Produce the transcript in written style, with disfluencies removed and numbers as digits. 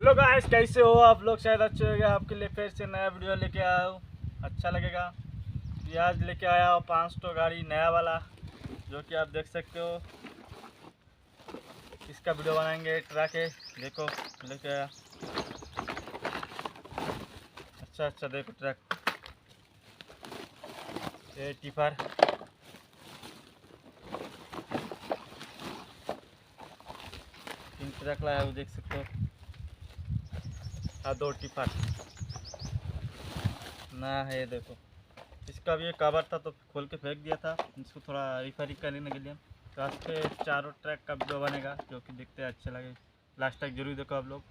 Hello guys, कैसे हो आप लोग? शायद अच्छे होंगे। आपके लिए फिर से नया वीडियो लेके आया हूँ, अच्छा लगेगा। ये आज लेके आया हूँ 500 गाड़ी नया वाला, जो कि आप देख सकते हो। इसका वीडियो बनाएंगे ट्रक है, देखो लेके आया। अच्छा देखो ट्रक, ये टिफर, तीन ट्रक लाया वो देख सकते हो। हाँ, 2 टिफर नया है ये देखो। इसका भी एक कवर था तो खोल के फेंक दिया था, इसको थोड़ा रिपेयरिंग करने के लिए। तो आज पे 4 ट्रैक का वीडियो बनेगा, जो कि देखते हैं अच्छे लगे। लास्ट तक जरूर देखो आप लोग।